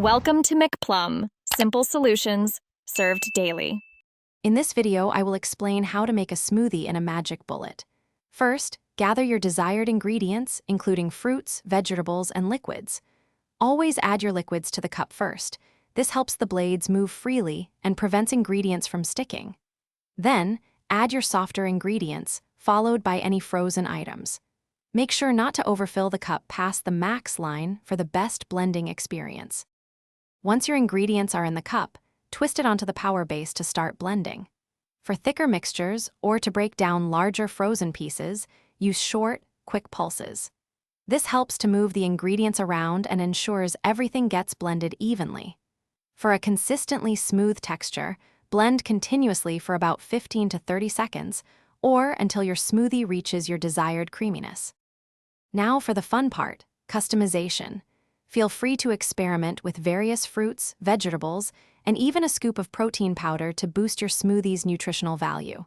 Welcome to McPlum, simple solutions served daily. In this video, I will explain how to make a smoothie in a magic bullet. First, gather your desired ingredients, including fruits, vegetables, and liquids. Always add your liquids to the cup first. This helps the blades move freely and prevents ingredients from sticking. Then, add your softer ingredients, followed by any frozen items. Make sure not to overfill the cup past the max line for the best blending experience. Once your ingredients are in the cup, twist it onto the power base to start blending. For thicker mixtures or to break down larger frozen pieces, use short, quick pulses. This helps to move the ingredients around and ensures everything gets blended evenly. For a consistently smooth texture, blend continuously for about 15 to 30 seconds or until your smoothie reaches your desired creaminess. Now for the fun part, customization. Feel free to experiment with various fruits, vegetables, and even a scoop of protein powder to boost your smoothie's nutritional value.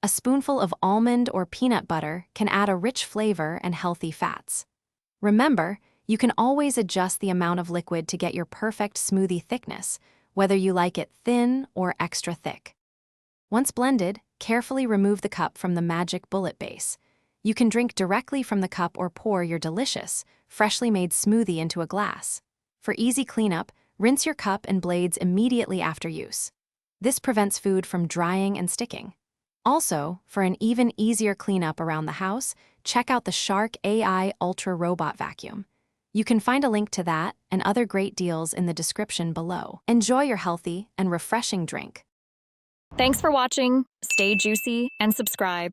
A spoonful of almond or peanut butter can add a rich flavor and healthy fats. Remember, you can always adjust the amount of liquid to get your perfect smoothie thickness, whether you like it thin or extra thick. Once blended, carefully remove the cup from the magic bullet base. You can drink directly from the cup or pour your delicious, freshly made smoothie into a glass. For easy cleanup, rinse your cup and blades immediately after use. This prevents food from drying and sticking. Also, for an even easier cleanup around the house, check out the Shark AI Ultra Robot Vacuum. You can find a link to that and other great deals in the description below. Enjoy your healthy and refreshing drink. Thanks for watching. Stay juicy and subscribe.